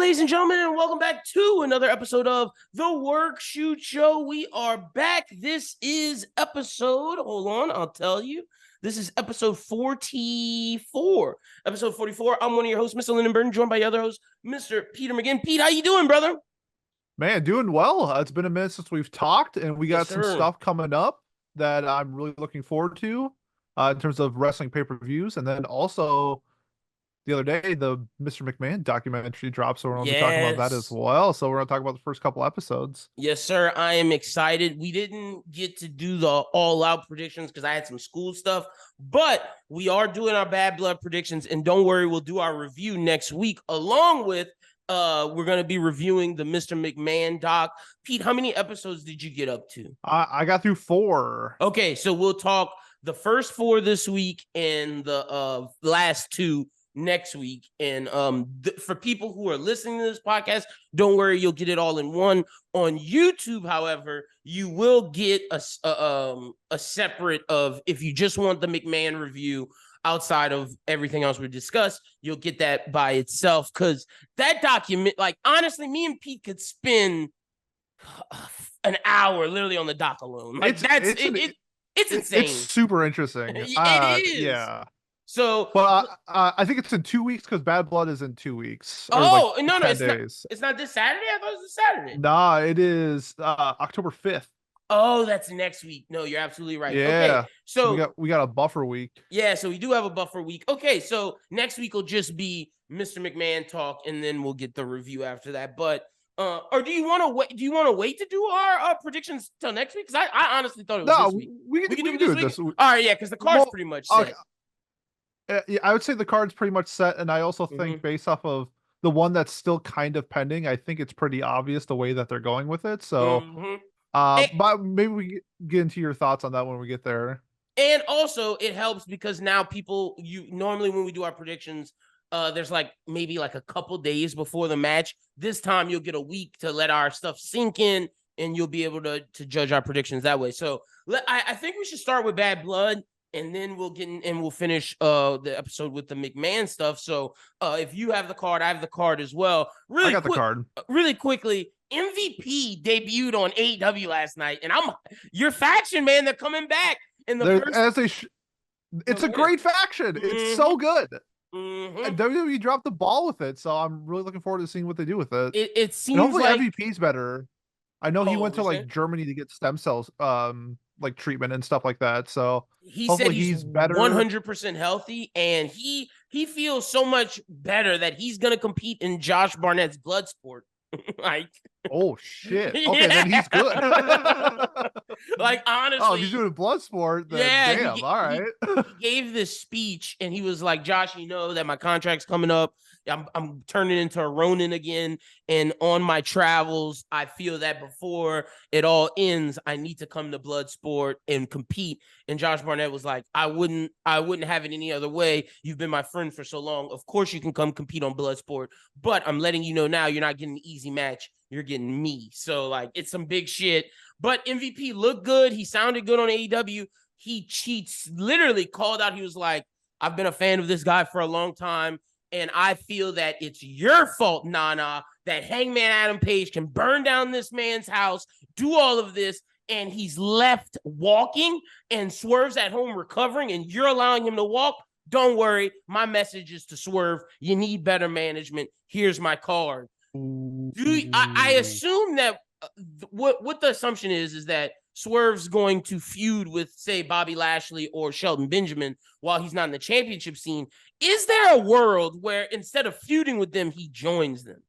ladies and gentlemen, and welcome back to another episode of The Work Shoot Show. We are back. This is episode, hold on, I'll tell you. This is episode 44. Episode 44. I'm one of your hosts, Mr. Lyn and Pete, joined by your other host, Mr. Peter McGinn. Pete, how you doing, brother? Man, doing well. It's been a minute since we've talked, and we got Yes, some sir. stuff coming up that I'm really looking forward to in terms of wrestling pay-per-views. And then also, the other day, the Mr. McMahon documentary dropped, so we're going to be talking about that as well. So we're going to talk about the first couple episodes. Yes, sir. I am excited. We didn't get to do the all-out predictions because I had some school stuff, but we are doing our Bad Blood predictions, and don't worry, we'll do our review next week, along with we're going to be reviewing the Mr. McMahon doc. Pete, how many episodes did you get up to? I got through 4. Okay, so we'll talk the first 4 this week and the last 2 next week. And for people who are listening to this podcast, don't worry, you'll get it all in one. On YouTube, however, you will get a separate of, if you just want the McMahon review outside of everything else we discussed, you'll get that by itself. Because that document, like, honestly, me and Pete could spend an hour literally on the doc alone. Like, it's insane. It's super interesting. It is. Yeah. So, but I think it's in 2 weeks because Bad Blood is in 2 weeks. Oh, like no, it's days. It's not this Saturday. I thought it was this Saturday. Nah, it is October 5th. Oh, that's next week. No, you're absolutely right. Yeah. Okay, so we got a buffer week. Yeah, so we do have a buffer week. Okay, so next week will just be Mr. McMahon talk, and then we'll get the review after that. But or do you want to wait? Do you want to wait to do our predictions till next week? Because I honestly thought it was this week. We can do it this week. All right, yeah, because the card's pretty much set. Yeah, I would say the card's pretty much set, and I also think based off of the one that's still kind of pending, I think it's pretty obvious the way that they're going with it. So, but maybe we get into your thoughts on that when we get there. And also, it helps because now normally when we do our predictions, there's maybe a couple days before the match. This time you'll get a week to let our stuff sink in, and you'll be able to judge our predictions that way. So I think we should start with Bad Blood, and then we'll get in and we'll finish the episode with the McMahon stuff. So if you have the card, I have the card as well. I got the card. Really quickly, MVP debuted on AEW last night, and your faction, man. They're coming back in the It's a great faction. It's so good. And WWE dropped the ball with it, so I'm really looking forward to seeing what they do with it. It seems and hopefully like MVP's better. I know he went to Germany to get stem cells treatment and stuff like that. So he hopefully said he's better, 100% healthy, and he feels so much better that he's gonna compete in Josh Barnett's Bloodsport. Oh shit! Okay, then he's good. Honestly, oh, he's doing Bloodsport. Then damn, all right. He gave this speech, and he was like, "Josh, you know that my contract's coming up. I'm turning into a Ronin again, and on my travels, I feel that before it all ends, I need to come to Bloodsport and compete." And Josh Barnett was like, "I wouldn't have it any other way. You've been my friend for so long. Of course, you can come compete on Bloodsport, but I'm letting you know now, you're not getting an easy match. You're getting me." So it's some big shit. But MVP looked good. He sounded good on AEW. He literally called out. He was like, "I've been a fan of this guy for a long time, and I feel that it's your fault, Nana, that Hangman Adam Page can burn down this man's house, do all of this, and he's left walking, and Swerve's at home recovering, and you're allowing him to walk. Don't worry. My message is to Swerve. You need better management. Here's my card." I assume that what the assumption is that Swerve's going to feud with, say, Bobby Lashley or Shelton Benjamin while he's not in the championship scene. Is there a world where instead of feuding with them, he joins them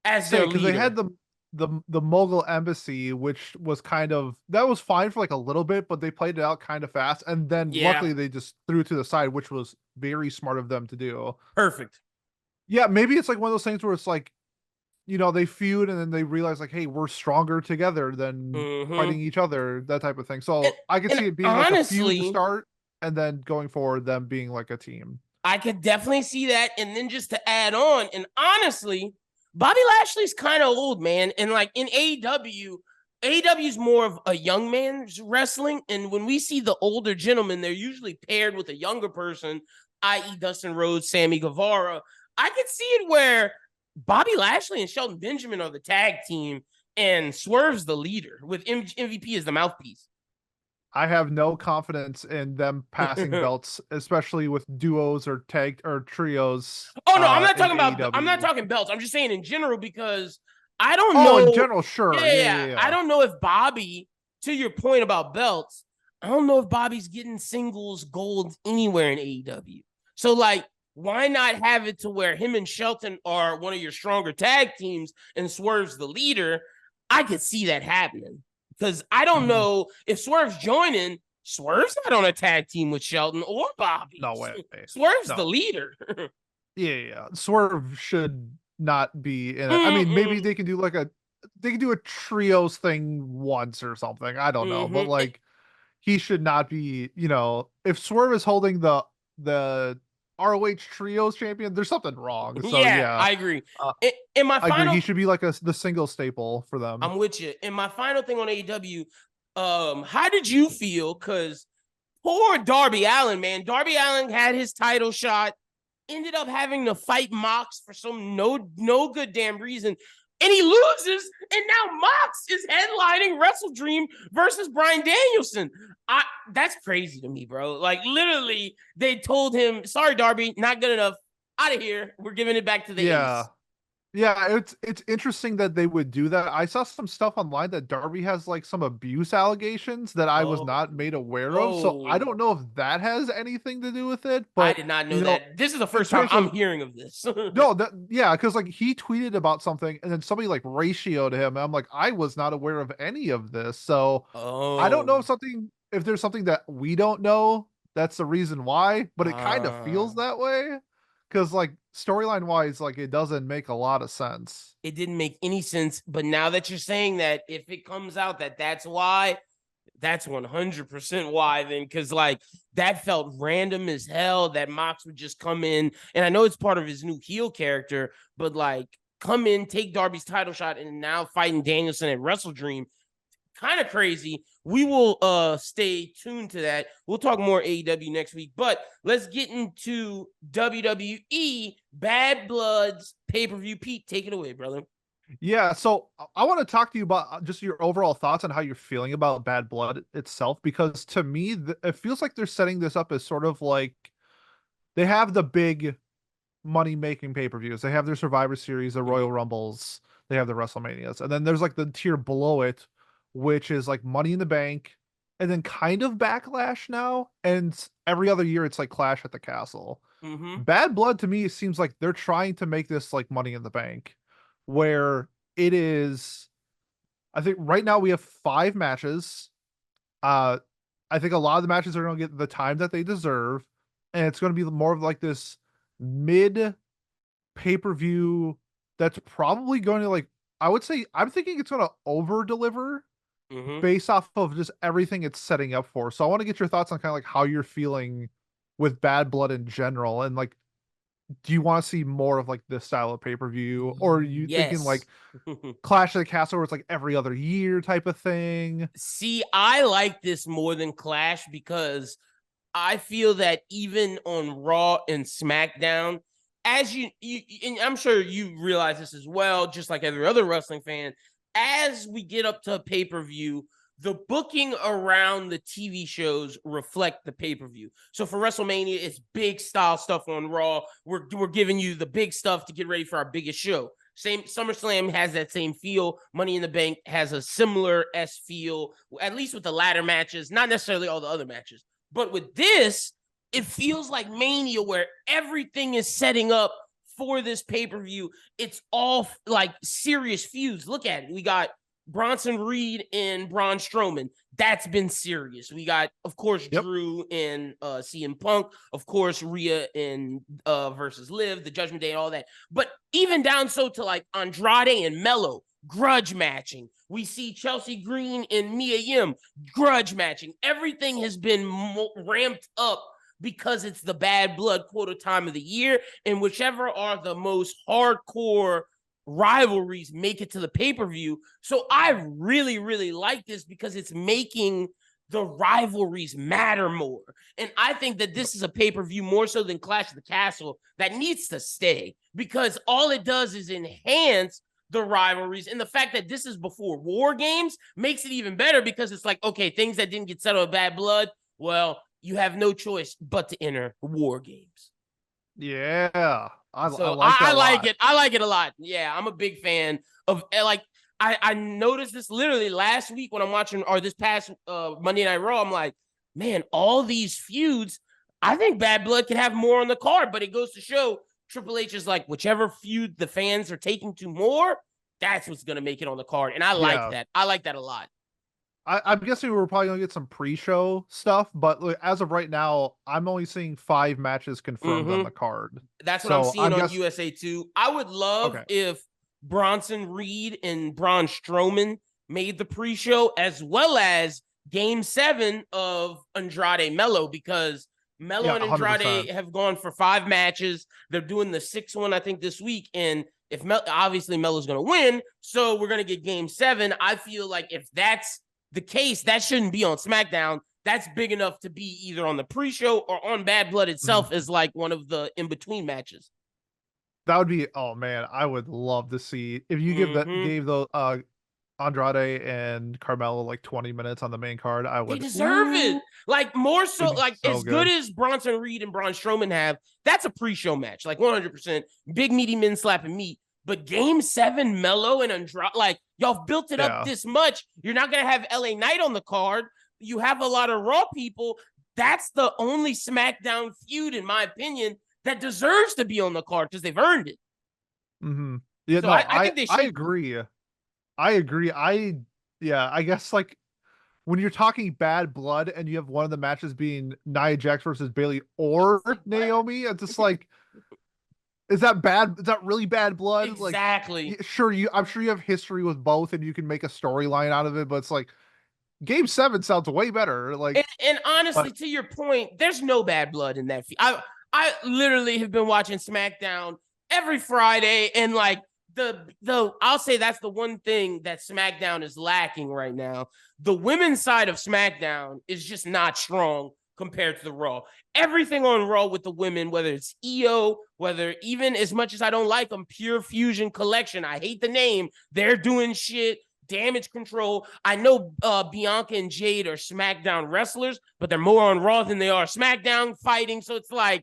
as their leader? Because they had the Mogul Embassy, which was that was fine for a little bit, but they played it out kind of fast, and then luckily they just threw it to the side, which was very smart of them to do. Perfect. Yeah, maybe it's one of those things where it's they feud and then they realize hey, we're stronger together than fighting each other, that type of thing. So I could see it being a feud to start and then going forward them being a team. I could definitely see that. And then just to add on, and honestly, Bobby Lashley's kind of old, man. And in AEW is more of a young man's wrestling. And when we see the older gentlemen, they're usually paired with a younger person, i.e. Dustin Rhodes, Sammy Guevara. I could see it where Bobby Lashley and Shelton Benjamin are the tag team, and Swerve's the leader with MVP as the mouthpiece. I have no confidence in them passing belts, especially with duos or tag or trios. Oh no, I'm not talking about. AEW. I'm not talking belts. I'm just saying in general because I don't know. In general, sure. Yeah. I don't know if Bobby, to your point about belts, I don't know if Bobby's getting singles gold anywhere in AEW. So like, why not have it to where him and Shelton are one of your stronger tag teams and Swerve's the leader? I could see that happening. Because I don't know if Swerve's joining, Swerve's not on a tag team with Shelton or Bobby. No way. Swerve's the leader. Yeah. Swerve should not be in it. I mean, maybe they can do a trios thing once or something. I don't know. But like, he should not be, if Swerve is holding the ROH trios champion, there's something wrong. So yeah, I agree. I agree. He should be like the single staple for them. I'm with you. And my final thing on AEW, how did you feel? Because poor Darby Allin, man. Darby Allin had his title shot, ended up having to fight Mox for some no good damn reason. And he loses, and now Mox is headlining Wrestle Dream versus Bryan Danielson. That's crazy to me, bro. Like, literally, they told him, sorry, Darby, not good enough. Out of here. We're giving it back to the Ace. Yeah, it's interesting that they would do that. I saw some stuff online that Darby has like some abuse allegations that I was not made aware of. So I don't know if that has anything to do with it. But I did not know that. This is the first time I'm hearing of this. No, because like he tweeted about something and then somebody like ratioed him. And I'm like, I was not aware of any of this. So I don't know if there's something that we don't know. That's the reason why, but it kind of feels that way. Because like storyline wise, like it doesn't make a lot of sense. It didn't make any sense. But now that you're saying that, if it comes out that that's why, that's 100% why then. Because like that felt random as hell that Mox would just come in. And I know it's part of his new heel character, but like come in, take Darby's title shot, and now fighting Danielson at Wrestle Dream. Kind of crazy. We will stay tuned to that. We'll talk more AEW next week, but let's get into WWE Bad Blood's pay-per-view. Pete, take it away, brother. Yeah, so I want to talk to you about just your overall thoughts on how you're feeling about Bad Blood itself, because to me, it feels like they're setting this up as sort of like they have the big money-making pay-per-views. They have their Survivor Series, the Royal Rumbles, they have the WrestleManias, and then there's like the tier below it, which is like Money in the Bank, and then kind of Backlash now, and every other year it's like Clash at the Castle. Bad Blood to me seems like they're trying to make this like Money in the Bank, where it is, I think right now we have 5 matches. I think a lot of the matches are going to get the time that they deserve, and it's going to be more of like this mid pay-per-view that's probably going to like, I would say, I'm thinking it's going to over deliver based off of just everything it's setting up for. So I want to get your thoughts on kind of like how you're feeling with Bad Blood in general, and like, do you want to see more of like this style of pay-per-view, or are you thinking like Clash of the Castle where it's like every other year type of thing? See, I like this more than Clash because I feel that even on Raw and SmackDown, as you and I'm sure you realize this as well, just like every other wrestling fan, as we get up to pay-per-view, the booking around the TV shows reflect the pay-per-view. So for WrestleMania, it's big style stuff on Raw. We're giving you the big stuff to get ready for our biggest show. Same SummerSlam has that same feel. Money in the Bank has a similar feel, at least with the ladder matches, not necessarily all the other matches. But with this, it feels like Mania, where everything is setting up for this pay-per-view. It's all like serious feuds. Look at it. We got Bronson Reed and Braun Strowman. That's been serious. We got, of course, Drew and CM Punk. Of course, Rhea and versus Liv, the Judgment Day, and all that. But even down so to like Andrade and Mello, grudge matching. We see Chelsea Green and Mia Yim, grudge matching. Everything has been ramped up because it's the Bad Blood quota time of the year, and whichever are the most hardcore rivalries make it to the pay-per-view. So I really, really like this because it's making the rivalries matter more. And I think that this is a pay-per-view more so than Clash of the Castle that needs to stay, because all it does is enhance the rivalries. And the fact that this is before War Games makes it even better, because it's like, okay, things that didn't get settled with Bad Blood, well, you have no choice but to enter War Games. Yeah. I like that I a like lot. it. I like it a lot. Yeah, I'm a big fan of, like, I noticed this literally last week when I'm watching, or this past Monday Night Raw. I'm like, man, all these feuds, I think Bad Blood could have more on the card, but it goes to show Triple H is like, whichever feud the fans are taking to more, that's what's going to make it on the card. And I like that. I like that a lot. I'm guessing we're probably going to get some pre-show stuff, but as of right now, I'm only seeing 5 matches confirmed on the card. That's what I'm seeing on USA 2. I would love if Bronson Reed and Braun Strowman made the pre-show, as well as Game 7 of Andrade Melo, because Melo and Andrade 100%. Have gone for 5 matches. They're doing the 6th one, I think, this week. And if obviously Melo's going to win, so we're going to get Game 7. I feel like if that's the case, that shouldn't be on SmackDown. That's big enough to be either on the pre-show or on Bad Blood itself as like one of the in-between matches. That would be, oh man, I would love to see if you gave the Andrade and Carmelo like 20 minutes on the main card. They deserve it. Like, more so, like, so as good as Bronson Reed and Braun Strowman have, that's a pre-show match, like 100%. Big meaty men slapping meat. But Game 7, Melo and Andrade, like, y'all built it up this much. You're not going to have LA Knight on the card. You have a lot of Raw people. That's the only SmackDown feud, in my opinion, that deserves to be on the card, because they've earned it. Yeah, so no, I think they should. I agree. I guess, like, when you're talking Bad Blood and you have one of the matches being Nia Jax versus Bayley or Naomi, it's just like, is that bad? Is that really Bad Blood? Exactly. Like, sure, I'm sure you have history with both and you can make a storyline out of it, but it's like, Game 7 sounds way better. Like, and honestly, to your point, there's no Bad Blood in that. I literally have been watching SmackDown every Friday, and like I'll say that's the one thing that SmackDown is lacking right now. The women's side of SmackDown is just not strong compared to the Raw. Everything on Raw with the women, whether it's EO, whether even as much as I don't like them, Pure Fusion Collection, I hate the name, they're doing shit. Damage Control. I know Bianca and Jade are SmackDown wrestlers, but they're more on Raw than they are SmackDown fighting. So it's like,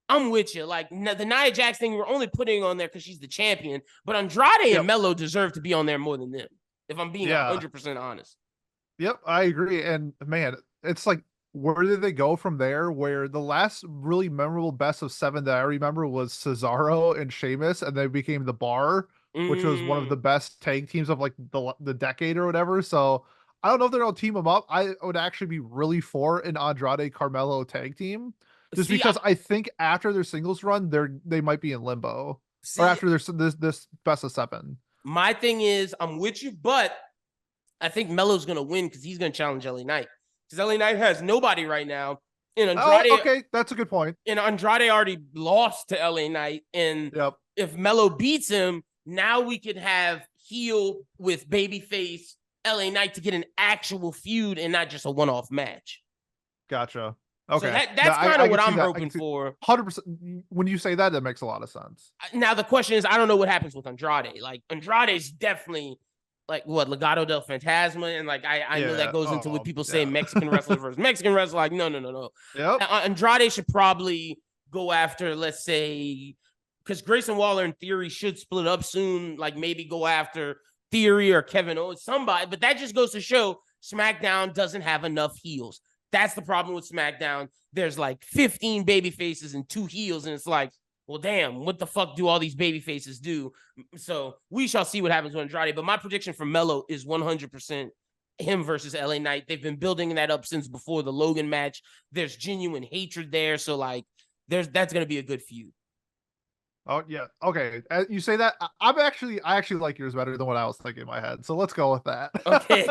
I'm with you. Like, the Nia Jax thing, we're only putting on there because she's the champion, but Andrade and Melo deserve to be on there more than them, if I'm being 100% honest. Yep, I agree. And man, it's like, where did they go from there? Where the last really memorable best of 7 that I remember was Cesaro and Sheamus, and they became the Bar, which was one of the best tag teams of like the decade or whatever. So I don't know if they're gonna team them up. I would actually be really for an Andrade Carmelo tag team, just because I think after their singles run, they might be in limbo, or after this best of 7. My thing is, I'm with you, but I think Melo's gonna win because he's gonna challenge LA Knight. Because LA Knight has nobody right now. And Andrade, okay, that's a good point. And Andrade already lost to LA Knight. And if Melo beats him, now we could have heel with babyface LA Knight to get an actual feud and not just a one-off match. Gotcha. Okay. So that's kind of what I'm hoping for. 100%. When you say that, that makes a lot of sense. Now, the question is, I don't know what happens with Andrade. Like, Andrade's definitely, like, what, Legado del Fantasma? And, like, I know that goes into what people say, Mexican wrestler versus Mexican wrestler. Like, no. Yep. Andrade should probably go after, let's say, because Grayson Waller, in theory, should split up soon. Like, maybe go after Theory or Kevin Owens, somebody. But that just goes to show SmackDown doesn't have enough heels. That's the problem with SmackDown. There's like 15 baby faces and 2 heels, and it's like, well, damn, what the fuck do all these baby faces do? So we shall see what happens with Andrade. But my prediction for Melo is 100% him versus LA Knight. They've been building that up since before the Logan match. There's genuine hatred there. So, like, that's going to be a good feud. Oh yeah, okay. You say that, I actually like yours better than what I was thinking in my head. So let's go with that. Okay.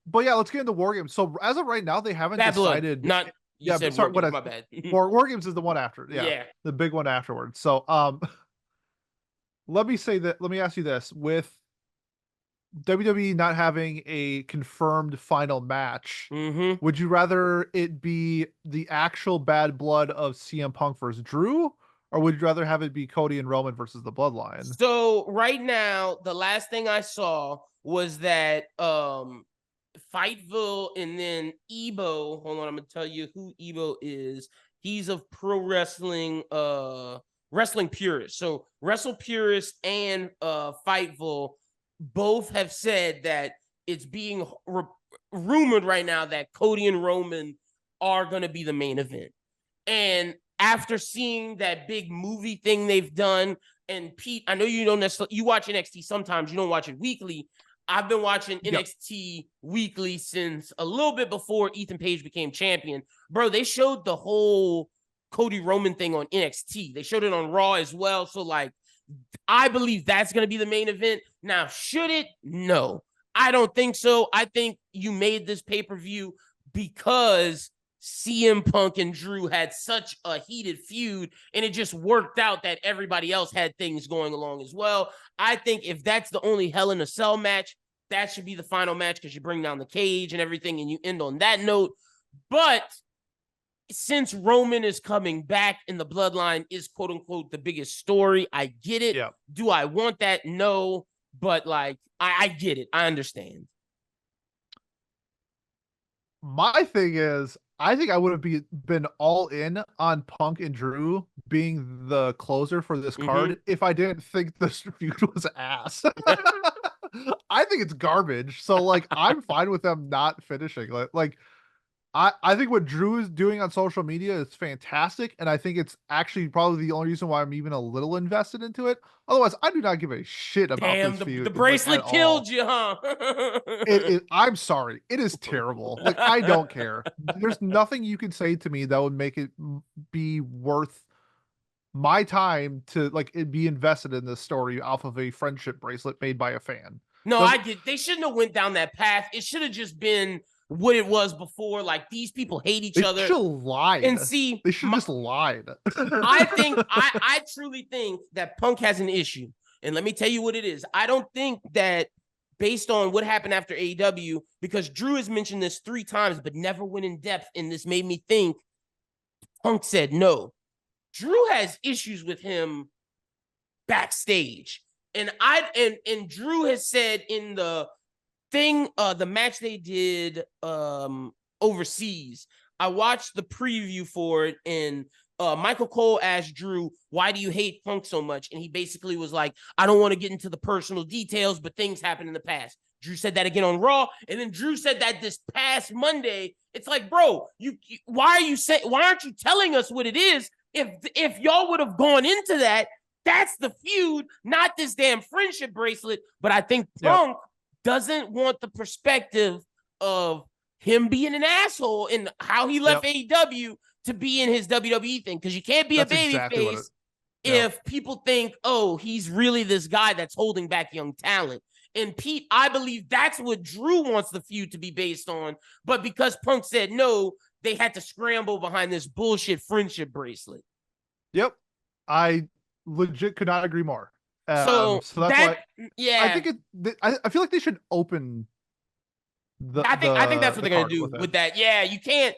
But yeah, let's get into War Games. So as of right now, they haven't decided. Blood. Sorry, my bad. War Games is the one after. Yeah, the big one afterwards. So let me ask you this: with WWE not having a confirmed final match, would you rather it be the actual Bad Blood of CM Punk versus Drew, or would you rather have it be Cody and Roman versus the Bloodline? So right now, the last thing I saw was that Fightville and then Ebo. Hold on, I'm gonna tell you who Ebo is. He's of pro wrestling, wrestling purist. So Wrestle Purist and Fightville both have said that it's being rumored right now that Cody and Roman are gonna be the main event. And after seeing that big movie thing they've done, and Pete, I know you don't necessarily, you watch NXT sometimes, you don't watch it weekly. I've been watching NXT weekly since a little bit before Ethan Page became champion. Bro, they showed the whole Cody Roman thing on NXT. They showed it on Raw as well. So, like, I believe that's going to be the main event. Now, should it? No, I don't think so. I think you made this pay-per-view because CM Punk and Drew had such a heated feud, and it just worked out that everybody else had things going along as well. I think if that's the only Hell in a Cell match, that should be the final match because you bring down the cage and everything, and you end on that note. But since Roman is coming back and the Bloodline is quote unquote the biggest story, I get it. Yeah. Do I want that? No, but like I get it. I understand. My thing is, I think I would have been all in on Punk and Drew being the closer for this card if I didn't think this feud was ass. I think it's garbage. So like I'm fine with them not finishing. Like I think what Drew is doing on social media is fantastic, and I think it's actually probably the only reason why I'm even a little invested into it. Otherwise, I do not give a shit about this feud. The bracelet killed you, huh? I'm sorry. It is terrible. Like, I don't care. There's nothing you can say to me that would make it be worth my time to, like, it be invested in this story off of a friendship bracelet made by a fan. No, I get. They shouldn't have went down that path. It should have just been what it was before. Like, these people hate each other. They should have lied. And see, they should just lied. I truly think that Punk has an issue. And let me tell you what it is. I don't think that based on what happened after AEW, because Drew has mentioned this 3 times, but never went in depth. And this made me think Punk said no. Drew has issues with him backstage. And Drew has said in the thing, the match they did overseas, I watched the preview for it, and Michael Cole asked Drew, why do you hate Punk so much? And he basically was like, I don't want to get into the personal details, but things happened in the past. Drew said that again on Raw, and then Drew said that this past Monday. It's like, bro, why aren't you telling us what it is? If y'all would have gone into that, that's the feud, not this damn friendship bracelet. But I think Punk doesn't want the perspective of him being an asshole and how he left AEW to be in his WWE thing. Because you can't be a babyface if people think, oh, he's really this guy that's holding back young talent. And Pete, I believe that's what Drew wants the feud to be based on. But because Punk said no, they had to scramble behind this bullshit friendship bracelet. Yep. I legit could not agree more. So that's why I think I feel like they should open I think that's what they're gonna do with that. Yeah, you can't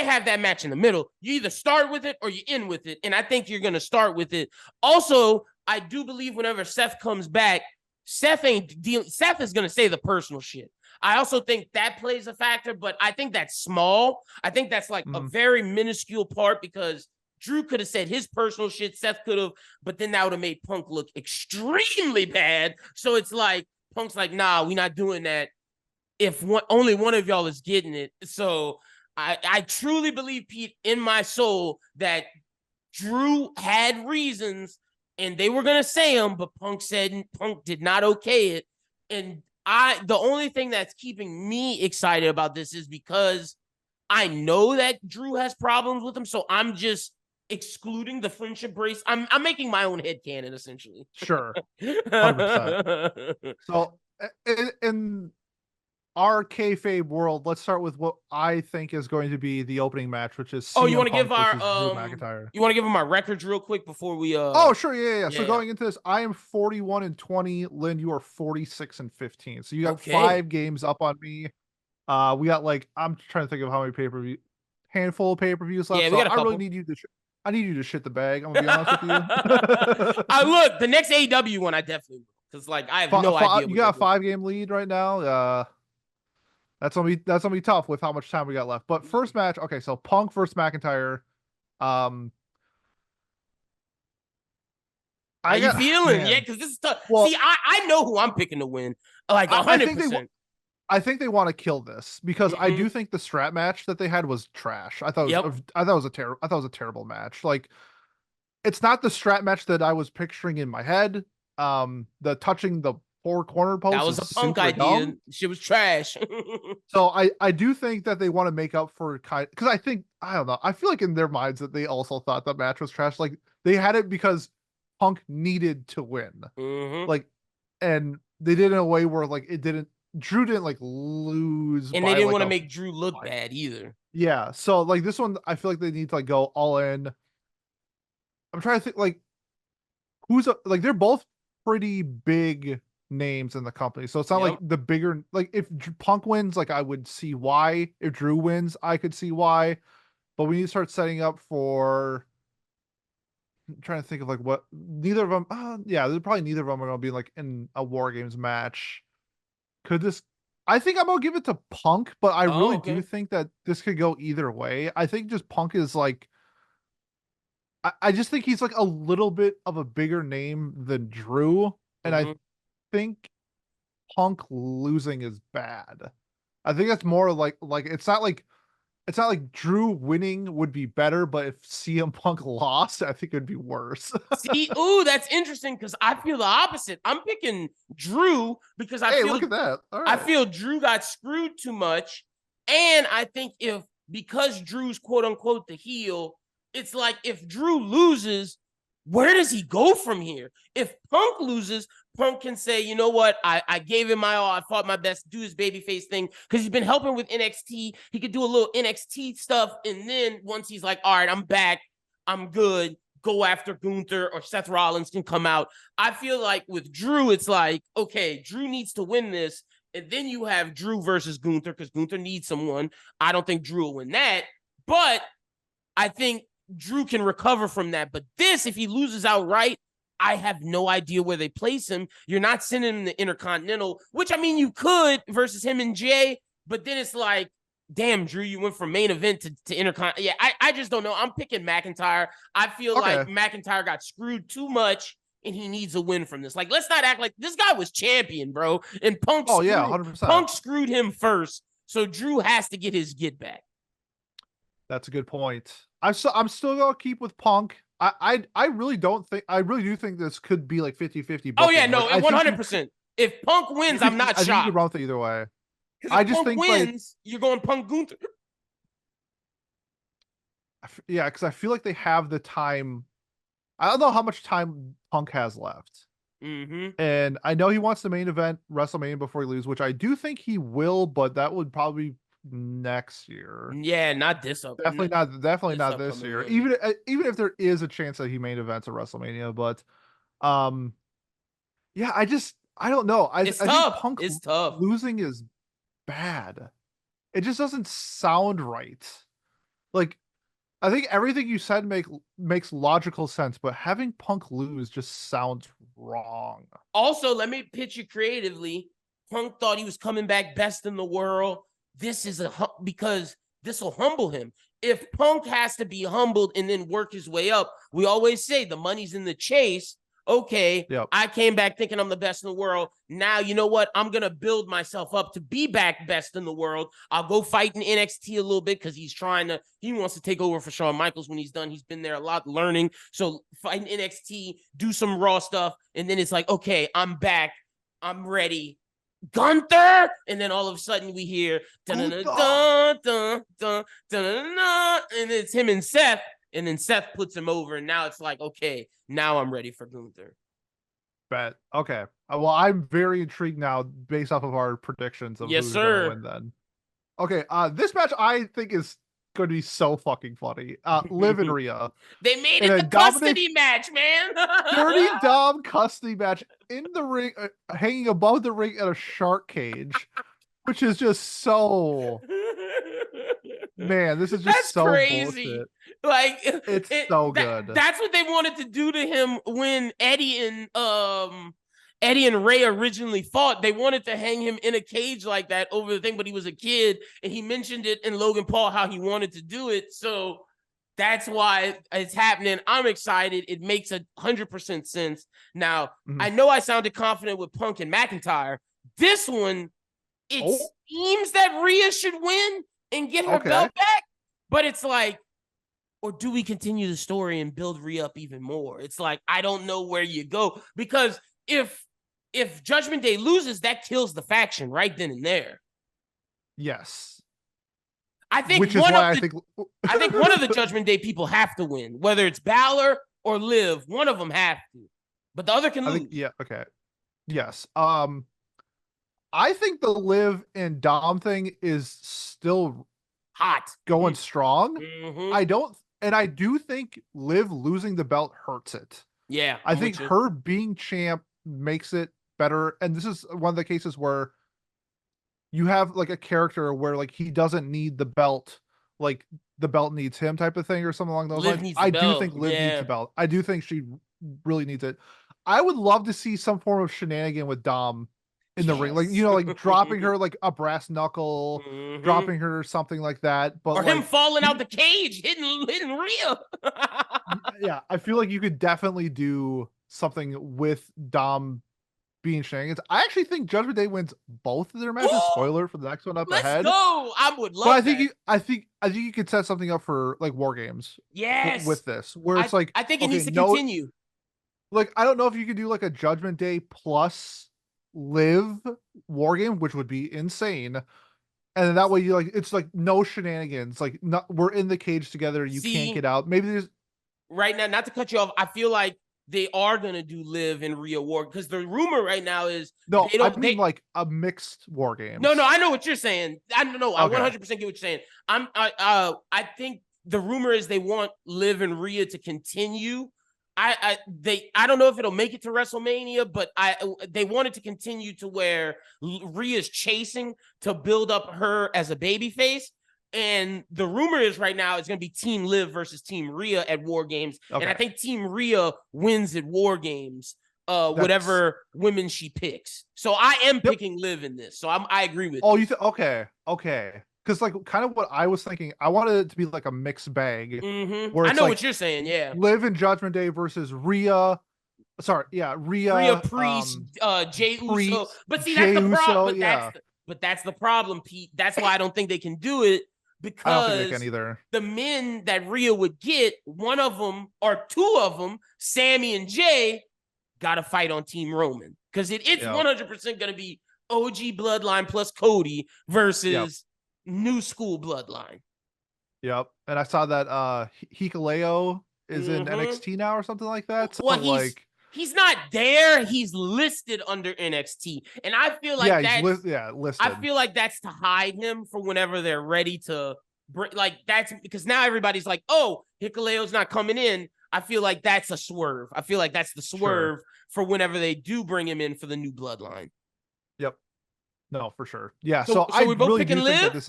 have that match in the middle. You either start with it or you end with it. And I think you're gonna start with it. Also, I do believe whenever Seth comes back, Seth is gonna say the personal shit. I also think that plays a factor, but I think that's small. I think that's like a very minuscule part because Drew could have said his personal shit, Seth could have, but then that would have made Punk look extremely bad. So it's like, Punk's like, nah, we're not doing that if only one of y'all is getting it. So I truly believe, Pete, in my soul, that Drew had reasons and they were going to say them, but Punk did not okay it. And the only thing that's keeping me excited about this is because I know that Drew has problems with him. So I'm just excluding the friendship brace. I'm making my own headcanon, essentially. Sure. 100%. So, and our kayfabe world, let's start with what I think is going to be the opening match, which is Oh, you want CM to give Punk our versus Drew McIntyre. you want to give them our records real quick before we Oh, sure, yeah. yeah. So going into this, I am 41-20. Lynn, you are 46-15. So you got Okay. 5 games up on me. We got like, I'm trying to think of how many pay-per-view, handful of pay-per-views left. Yeah, we So got a I really couple. need you to I need you to shit the bag. I'm gonna be honest with you. I look, the next AEW one I definitely will. Because like I have no idea You what they're got a doing. 5-game lead right now. That's gonna be tough with how much time we got left. But first match, okay, so Punk versus McIntyre. Um, How I you got feeling? Yeah, man. because this is tough. Well, See, I know who I'm picking to win. Like I think 100%. I think they want to kill this because I Mm-hmm. do think the strap match that they had was trash. Yep. I thought it was a terrible match. Like it's not the strap match that I was picturing in my head. The touching the 4 corner That posts was is a Punk super idea. dumb. Shit was trash. So I do think that they want to make up for because I don't know. I feel like in their minds that they also thought the match was trash. Like they had it because Punk needed to win. Mm-hmm. Like and they did it in a way where like it didn't Drew didn't like lose And they by didn't like want to a make Drew look like, bad either. yeah. So like this one I feel like they need to like go all in. I'm trying to think like like they're both pretty big names in the company. So it's not like Yep. the bigger like if Punk wins, like I would see why. If Drew wins, I could see why. But we need to start setting up for. I'm trying to think of like what neither of them. Yeah, probably neither of them are gonna be like in a War Games match. Could this? I think I'm gonna give it to Punk, but I Oh, really do okay. think that this could go either way. I think just Punk is like. I just think he's like a little bit of a bigger name than Drew, and I Mm-hmm. think Punk losing is bad. I think that's more like it's not like Drew winning would be better, but if CM Punk lost, I think it would be worse. See, ooh, that's interesting because I feel the opposite. I'm picking Drew because Hey, look at that. All I right. feel Drew got screwed too much. And I think because Drew's quote unquote the heel, it's like if Drew loses, where does he go from here? If Punk loses, Punk can say, you know what? I gave him my all. I fought my best, do his babyface thing because he's been helping with NXT. He could do a little NXT stuff. And then once he's like, all right, I'm back, I'm good, go after Gunther or Seth Rollins can come out. I feel like with Drew, it's like, okay, Drew needs to win this. And then you have Drew versus Gunther because Gunther needs someone. I don't think Drew will win that. But I think Drew can recover from that. But this, if he loses outright, I have no idea where they place him. You're not sending him the Intercontinental, which I mean, you could versus him and Jay, but then it's like, damn, Drew, you went from main event to Intercontinental. Yeah, I just don't know. I'm picking McIntyre. I feel like Okay. McIntyre got screwed too much and he needs a win from this. Like, let's not act like this guy was champion, bro. And Oh yeah, 100%. Punk screwed him first. So Drew has to get his get back. That's a good point. I'm still gonna keep with Punk. I really don't think I really do think this could be like 50-50 Oh yeah, booking. no, Like I think 100%. If Punk wins, I'm not I think you could shocked. run with it either way. Because I if just Punk think like wins, you're going Punk Gunther. yeah, because I feel like they have the time. I don't know how much time Punk has left. Mm-hmm. And I know he wants the main event WrestleMania before he leaves, which I do think he will, but that would probably be next year. Yeah, not this up. Definitely This not this upcoming year. one. Even if there is a chance that he main events at WrestleMania, but um yeah, I don't know. It's I think tough. Punk It's tough. losing is bad. It just doesn't sound right. Like I think everything you said makes logical sense, but having Punk lose just sounds wrong. Also, let me pitch you creatively. Punk thought he was coming back best in the world. This is because this will humble him. If Punk has to be humbled and then work his way up, we always say the money's in the chase. Okay, Yep. I came back thinking I'm the best in the world. Now, you know what? I'm going to build myself up to be back best in the world. I'll go fight in NXT a little bit because he wants to take over for Shawn Michaels when he's done. He's been there a lot learning. So fight in NXT, do some Raw stuff. And then it's like, okay, I'm back. I'm ready. Gunther, and then all of a sudden we hear dun dun dun dun dun dun, and it's him and Seth, and then Seth puts him over, and now it's like, okay, now I'm ready for Gunther. Bet. Okay. Well, I'm very intrigued now based off of our predictions of Yes, who's going to sir. win then. Okay. This match I think is going to be so fucking funny. Liv and Rhea They made in it a the dominant custody match, man. dirty Dom custody match in the ring, hanging above the ring in a shark cage, which is just so, man, this is just That's so crazy. bullshit. Like It's so that good. that's what they wanted to do to him when Eddie and Ray originally fought. They wanted to hang him in a cage like that over the thing, but he was a kid and he mentioned it in Logan Paul how he wanted to do it. So that's why it's happening. I'm excited. It makes 100% sense. Now, I know I sounded confident with Punk and McIntyre. This one, it seems that Rhea should win and get her belt back, but it's like, or do we continue the story and build Rhea up even more? It's like, I don't know where you go, because if Judgment Day loses, that kills the faction right then and there. Yes. I think Which is why I think I think one of the Judgment Day people have to win, whether it's Balor or Liv. One of them have to, but the other can lose. Yeah. Okay. Yes. I think the Liv and Dom thing is still hot, going strong. I do think Liv losing the belt hurts it. Yeah, I think her being champ makes it better. And this is one of the cases where you have like a character where like he doesn't need the belt, like the belt needs him type of thing or something along those lines. I do think Liv needs the belt. I do think she really needs it. I would love to see some form of shenanigan with Dom in the ring, like, you know, like dropping her like a brass knuckle, dropping her something like that. But or like, him falling out the cage, hitting Rhea. Yeah, I feel like you could definitely do something with Dom being shenanigans. I actually think Judgment Day wins both of their matches. Ooh, spoiler for the next one up ahead. Let's go. I would love. But I think you could set something up for like War Games. Yes. With this, where it's like, I think it needs to continue. Like, I don't know if you could do like a Judgment Day plus Liv War Game, which would be insane. And then that way you like, it's like no shenanigans. Like, we're in the cage together. You can't get out. Maybe there's right now, not to cut you off. I feel like they are gonna do Liv and Rhea War, because the rumor right now is I mean like a mixed War Game. No, I know what you're saying. I know. I 100% get what you're saying. I think the rumor is they want Liv and Rhea to continue. I don't know if it'll make it to WrestleMania, but they want it to continue to where Rhea's chasing to build up her as a babyface. And the rumor is right now it's going to be Team Liv versus Team Rhea at War Games. And I think Team Rhea wins at War Games, whatever women she picks. So I am picking Liv in this. So I agree with you. Okay. Because like kind of what I was thinking, I wanted it to be like a mixed bag. Where I know what you're saying. Yeah. Liv and Judgment Day versus Rhea. Sorry, yeah, Rhea Priest, Jey Uso. But see, that's the problem. But that's the problem, Pete. That's why I don't think they can do it. Because I don't think they can either. The men that Rhea would get, one of them or two of them, Sammy and Jay, got to fight on Team Roman. Because it's 100% going to be OG Bloodline plus Cody versus new school Bloodline. Yep. And I saw that Hikuleo is in NXT now or something like that. So well, he's not there. He's listed under NXT. And I feel like listed. I feel like that's to hide him for whenever they're ready to like that's because now everybody's like, oh, Hikuleo's not coming in. I feel like that's a swerve. I feel like that's the swerve for whenever they do bring him in for the new bloodline. Yep. No, for sure. Yeah. So I we're both really picking Liv?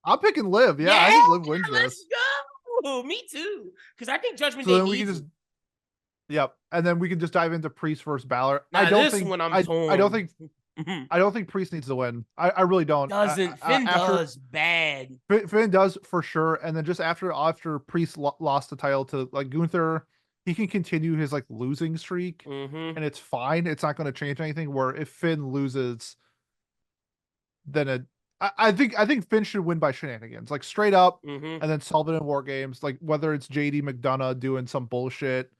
I'm picking Liv. Yeah, I think Liv wins this. Let's go. Me too. Because I think Judgment Day needs just. Yep, and then we can just dive into Priest versus Balor. I don't think I don't think Priest needs to win. I really don't. Finn does bad. Finn does for sure. And then just after Priest lost the title to like Gunther, he can continue his like losing streak, and it's fine. It's not going to change anything. Where if Finn loses, then I think Finn should win by shenanigans, like straight up, and then solve it in War Games. Like whether it's JD McDonough doing some bullshit.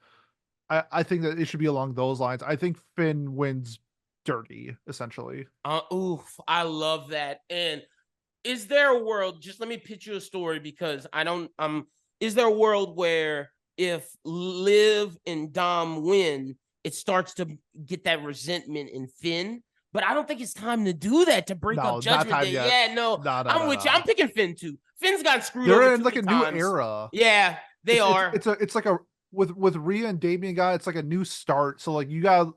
I think that it should be along those lines. I think Finn wins dirty, essentially. Oof, I love that. And is there a world, just let me pitch you a story because I don't, is there a world where if Liv and Dom win, it starts to get that resentment in Finn. But I don't think it's time to do that to break up Judgment Day. Yet. Yeah, no, I'm with you. I'm picking Finn too. Finn's got screwed over. They're in like a times. new era. Yeah, they are. It's like a with Rhea and Damian guy. It's like a new start. So like you got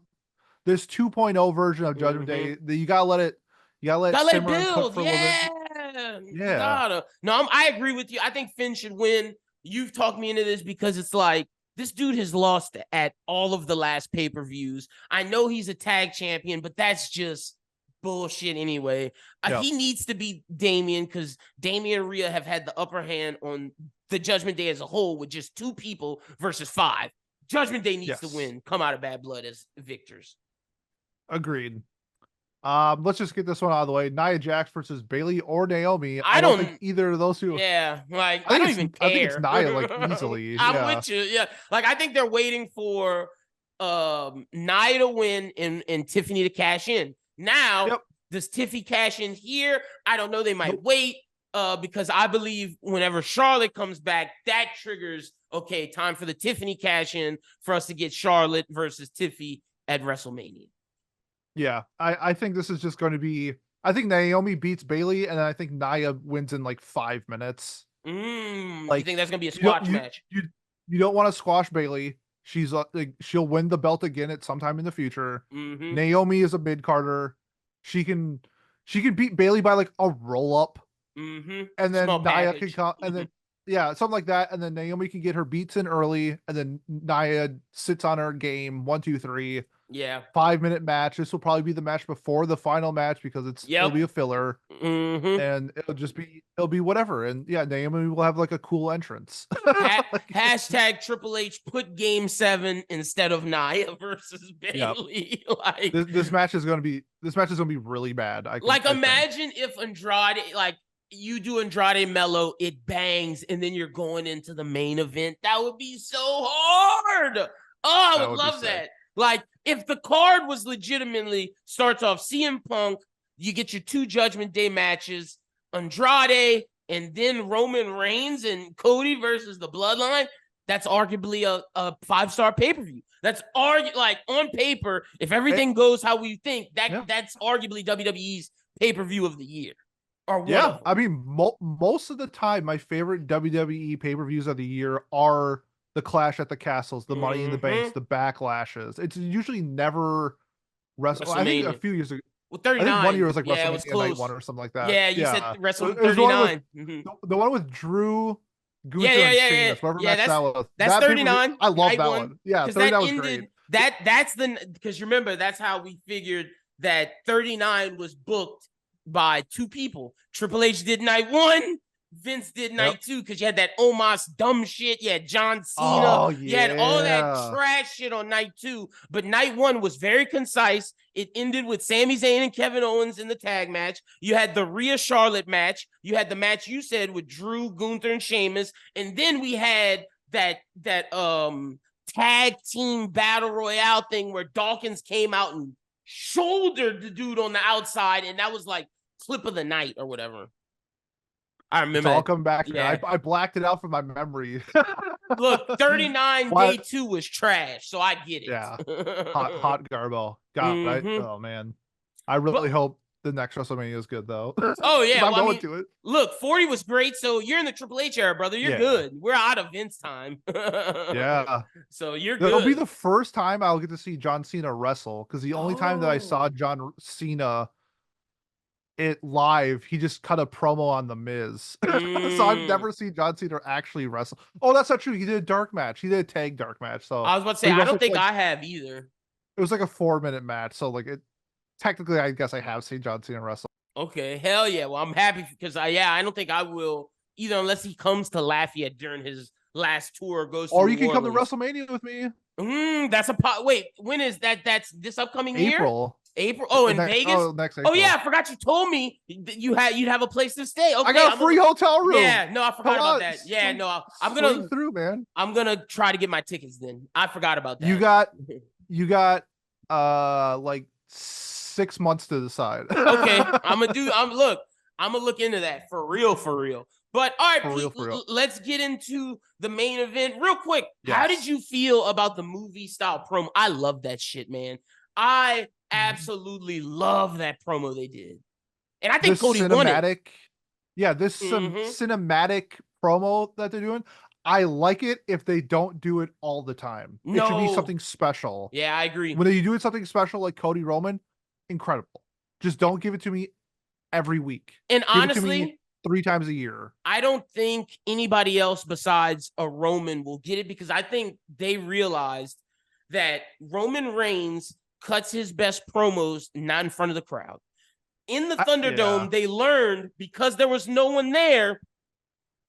this 2.0 version of Judgment Day. That you gotta let it simmer and cook for a little bit. Yeah. No, I agree with you. I think Finn should win. You've talked me into this because it's like, this dude has lost at all of the last pay-per-views. I know he's a tag champion, but that's just bullshit anyway. He needs to be Damian because Damian and Rhea have had the upper hand on the Judgment Day as a whole with just 2 people versus 5. Judgment Day needs to win, come out of Bad Blood as victors. Agreed. Let's just get this one out of the way. Nia Jax versus Bayley or Naomi. I don't think either of those two. Yeah, like I don't even care. I think it's Nia like easily. I'm with you. Yeah, like I think they're waiting for Nia to win and Tiffany to cash in. Now, does Tiffy cash in here? I don't know. They might wait because I believe whenever Charlotte comes back, that triggers time for the Tiffany cash in for us to get Charlotte versus Tiffy at WrestleMania. Yeah, I think this is just going to be. I think Naomi beats Bayley, and I think Nia wins in like 5 minutes. You think that's gonna be a squash match? You don't want to squash Bayley. She's she'll win the belt again at some time in the future. Naomi is a mid carder. She can beat Bayley by like a roll up, and then Nia can come, and then something like that, and then Naomi can get her beats in early, and then Nia sits on her game 1, 2, 3. 5-minute match. This will probably be the match before the final match because it'll be a filler, and it'll be whatever. And Naomi will have like a cool entrance. Hashtag Triple H put Game 7 instead of Nia versus Bayley. Like this match is gonna be really bad. Imagine if Andrade, like you do Andrade Mello, it bangs, and then you're going into the main event. That would be so hard. Oh, I would love that. Like, if the card was legitimately starts off CM Punk, you get your 2 Judgment Day matches, Andrade, and then Roman Reigns and Cody versus the Bloodline, that's arguably a 5-star pay-per-view. That's like on paper, if everything goes how we think, that's arguably WWE's pay-per-view of the year. I mean, most of the time, my favorite WWE pay-per-views of the year are the Clash at the Castles, the Money in the Banks, the Backlashes. It's usually never WrestleMania. I think a few years ago. Well, 39. I think 1 year was like WrestleMania it was Night 1 or something like that. Yeah, you said WrestleMania 39. The one with Drew, Gunther, and Sheamus. Whatever match that was. That's 39. I love that one. Yeah, 39 was great. That's because remember, that's how we figured that 39 was booked by 2 people. Triple H did night 1. Vince did night 2 because you had that Omos dumb shit. You had John Cena. You had all that trash shit on night 2. But night 1 was very concise. It ended with Sami Zayn and Kevin Owens in the tag match. You had the Rhea Charlotte match. You had the match you said with Drew, Gunther, and Sheamus. And then we had that tag team battle royale thing where Dawkins came out and shouldered the dude on the outside. And that was like clip of the night or whatever. I remember. I'll come back. Yeah. I blacked it out from my memory. Look, 39 day 2 was trash, so I get it. Yeah, hot garbo. God, oh man, I really hope the next WrestleMania is good though. Oh yeah, I'm going to it. Look, 40 was great, so you're in the Triple H era, brother. You're good. We're out of Vince time. So you're good. It'll be the first time I'll get to see John Cena wrestle because the only time that I saw John Cena live, he just cut a promo on the Miz. So I've never seen John Cena actually wrestle. Oh, that's not true. He did a dark match. He did a tag dark match. So I was about to say, I don't think I have either. It was like a 4-minute match. So like technically, I guess I have seen John Cena wrestle. Okay, hell yeah. Well, I'm happy because I don't think I will either unless he comes to Lafayette during his last tour or goes. Or you can come to WrestleMania with me. That's a pot. Wait, when is that? That's this upcoming year. April. Oh, in Vegas. Next April. Oh yeah, I forgot you told me you'd have a place to stay. Okay, I got a free hotel room. Yeah, no, I forgot about that. Yeah, no, I'm gonna through, man. I'm gonna try to get my tickets then. I forgot about that. You got like 6 months to decide. Okay, I'm gonna look into that for real. But all right, Pete, let's get into the main event real quick. Yes. How did you feel about the movie style promo? I love that shit, man. I absolutely love that promo they did. And I think Cody won it. Yeah, this cinematic promo that they're doing. I like it if they don't do it all the time. No. It should be something special. Yeah, I agree. When you do something special like Cody Roman, incredible. Just don't give it to me every week. And honestly, 3 times a year. I don't think anybody else besides a Roman will get it, because I think they realized that Roman Reigns cuts his best promos not in front of the crowd. In the Thunderdome, they learned, because there was no one there,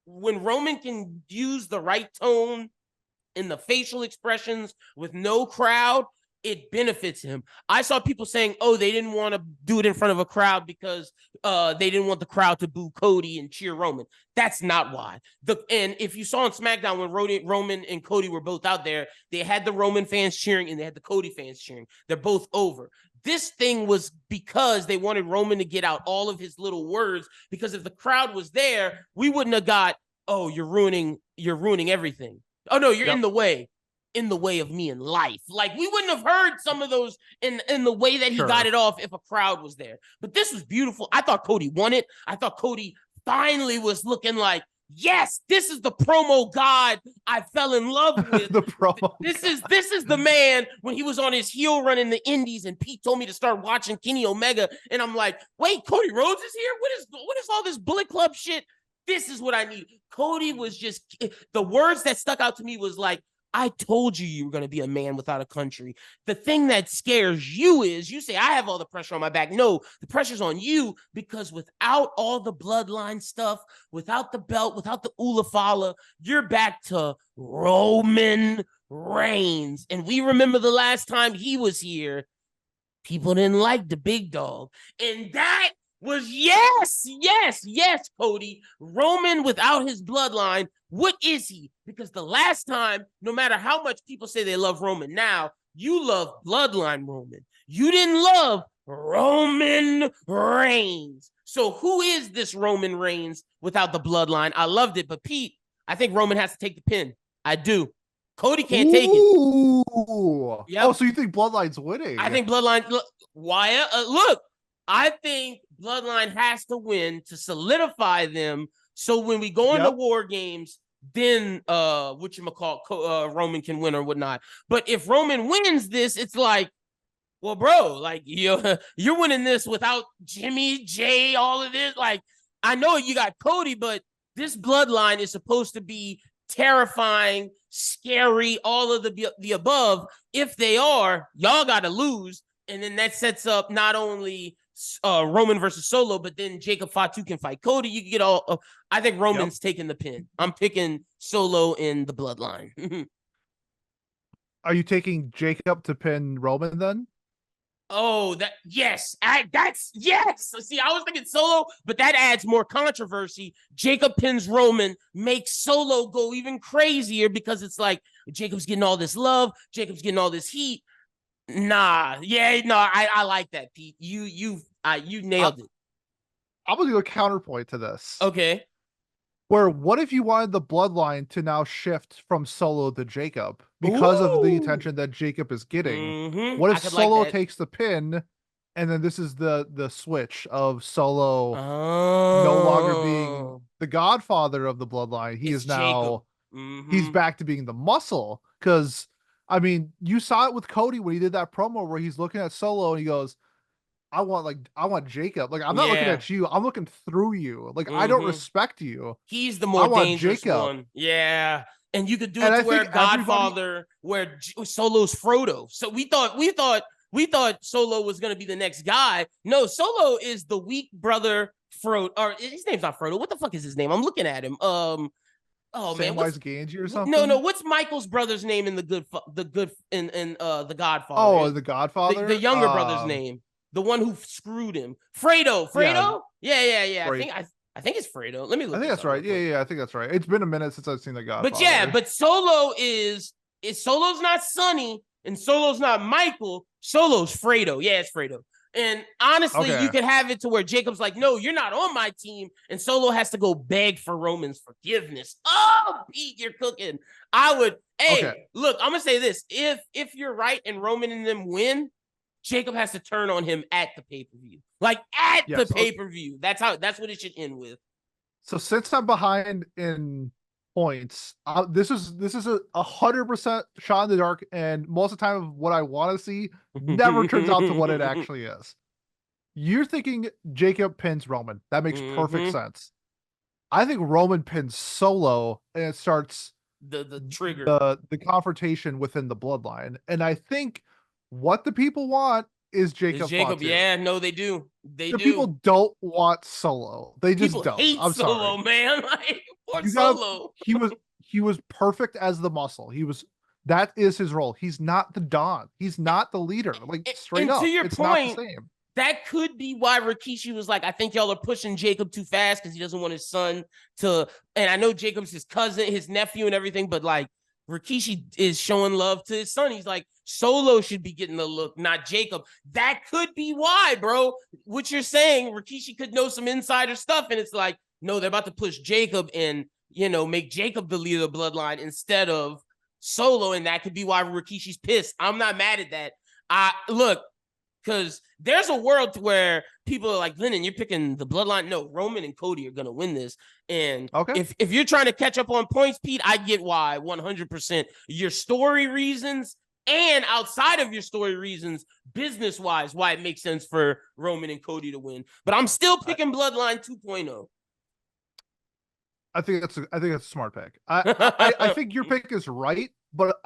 when Roman can use the right tone in the facial expressions with no crowd, it benefits him. I saw people saying, oh, they didn't want to do it in front of a crowd because they didn't want the crowd to boo Cody and cheer Roman. That's not why. And if you saw on SmackDown when Roman and Cody were both out there, they had the Roman fans cheering and they had the Cody fans cheering. They're both over. This thing was because they wanted Roman to get out all of his little words, because if the crowd was there, we wouldn't have got, oh, you're ruining everything. Oh, no, you're in the way of me in life. Like, we wouldn't have heard some of those in the way that he got it off if a crowd was there. But this was beautiful. I thought Cody won it. I thought Cody finally was looking like, yes, this is the promo god I fell in love with. The promo. This is the man when he was on his heel run in the Indies, and Pete told me to start watching Kenny Omega, and I'm like, wait, Cody Rhodes is here? What is all this Bullet Club shit? This is what I need. Cody was just, the words that stuck out to me was like, I told you were going to be a man without a country. The thing that scares you is you say, I have all the pressure on my back. No, the pressure's on you, because without all the bloodline stuff, without the belt, without the Ulafala, you're back to Roman Reigns. And we remember the last time he was here, people didn't like the big dog. And that was yes, Cody. Roman without his bloodline, what is he? Because the last time, no matter how much people say they love Roman now, you love bloodline Roman. You didn't love Roman Reigns. So who is this Roman Reigns without the bloodline? I loved it, but Pete, I think Roman has to take the pin. I do. Cody can't take it. Yep. Oh, so you think Bloodline's winning? I think Bloodline. Look, Wyatt. Look, I think Bloodline has to win to solidify them. So when we go into War Games, then Roman can win or whatnot. But if Roman wins this, it's like, well, bro, like you're winning this without Jimmy, Jay, all of this. Like, I know you got Cody, but this Bloodline is supposed to be terrifying, scary, all of the above. If they are, y'all got to lose. And then that sets up not only Roman versus Solo, but then Jacob Fatu can fight Cody. You can get all. I think Roman's taking the pin. I'm picking Solo in the Bloodline. Are you taking Jacob to pin Roman then? Oh, yes. See, I was thinking Solo, but that adds more controversy. Jacob pins Roman, makes Solo go even crazier, because it's like Jacob's getting all this love, Jacob's getting all this heat. I like that, Pete. You nailed it. I'm gonna do a counterpoint to this. Okay. Where what if you wanted the bloodline to now shift from Solo to Jacob because of the attention that Jacob is getting? Mm-hmm. What if Solo takes the pin, and then this is the switch of Solo no longer being the godfather of the bloodline? He is now he's back to being the muscle. Because I mean, you saw it with Cody when he did that promo where he's looking at Solo and he goes, I want Jacob. Like, I'm not looking at you. I'm looking through you. Like, I don't respect you. He's the more dangerous one. Yeah. And you could do it to where Godfather, where Solo's Frodo. So we thought Solo was going to be the next guy. No, Solo is the weak brother Frodo. Or his name's not Frodo. What the fuck is his name? I'm looking at him. Samwise Gamgee or something? No. What's Michael's brother's name in the Godfather? Oh, the Godfather? The younger brother's name. The one who screwed him. Fredo. Yeah. I think it's Fredo. Let me look. I think that's right. Yeah, I think that's right. It's been a minute since I've seen the Godfather. But Solo is Solo's not Sonny and Solo's not Michael. Solo's Fredo. Yeah, it's Fredo. And honestly, Okay. you could have it to where Jacob's like, no, you're not on my team. And Solo has to go beg for Roman's forgiveness. Oh, Pete, you're cooking. I would, look, I'm going to say this. If you're right and Roman and them win, Jacob has to turn on him at the pay-per-view. Like at the pay-per-view. That's what it should end with. So since I'm behind in points, this is a 100% shot in the dark, and most of the time what I want to see never turns out to what it actually is. You're thinking Jacob pins Roman. That makes perfect sense. I think Roman pins Solo, and it starts the trigger, the confrontation within the bloodline. And I think what the people want is Jacob. Yeah, no, they do. The people don't want Solo. They just people don't. Hate I'm Solo, sorry, man. Like, Solo. He was perfect as the muscle. That is his role. He's not the Don. He's not the leader. Like straight up, to your it's point, not the same. That could be why Rikishi was like, I think y'all are pushing Jacob too fast because he doesn't want his son to. And I know Jacob's his cousin, his nephew, and everything, but like Rikishi is showing love to his son. He's like, Solo should be getting the look, not Jacob. That could be why, bro. What you're saying, Rikishi could know some insider stuff, and it's like, no, they're about to push Jacob and, make Jacob the leader of the bloodline instead of Solo, and that could be why Rikishi's pissed. I'm not mad at that. Look, because there's a world where people are like, Lennon, you're picking the bloodline. No, Roman and Cody are going to win this. And if you're trying to catch up on points, Pete, I get why 100%. Your story reasons and outside of your story reasons, business-wise, why it makes sense for Roman and Cody to win. But I'm still picking Bloodline 2.0. I think that's a smart pick. I think your pick is right, but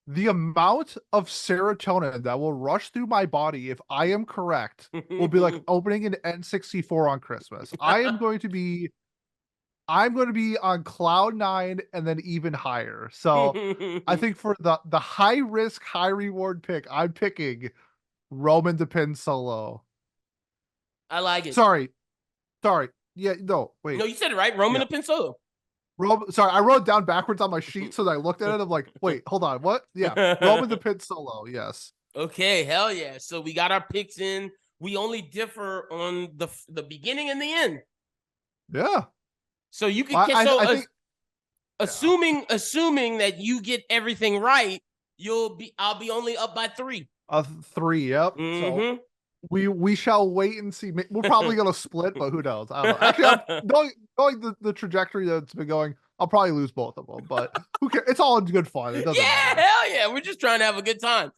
the amount of serotonin that will rush through my body if I am correct will be like opening an N64 on Christmas. I'm going to be on cloud 9 and then even higher. So I think for the high risk, high reward pick, I'm picking Roman to pin Solo. I like it. Sorry. Yeah, no, wait. No, you said it right. Roman to pin Solo. Sorry, I wrote it down backwards on my sheet, so that I looked at it. I'm like, wait, hold on, what? Yeah, Roman to pin Solo. Yes. Okay, hell yeah. So we got our picks in. We only differ on the beginning and the end. Yeah. So you can assuming that you get everything right, I'll be only up by 3. 3, yep. So we shall wait and see. We're probably gonna split, but who knows? I don't know. Actually, I'm going the trajectory that it's been going, I'll probably lose both of them. But who cares? It's all in good fun. It doesn't matter. Hell yeah. We're just trying to have a good time.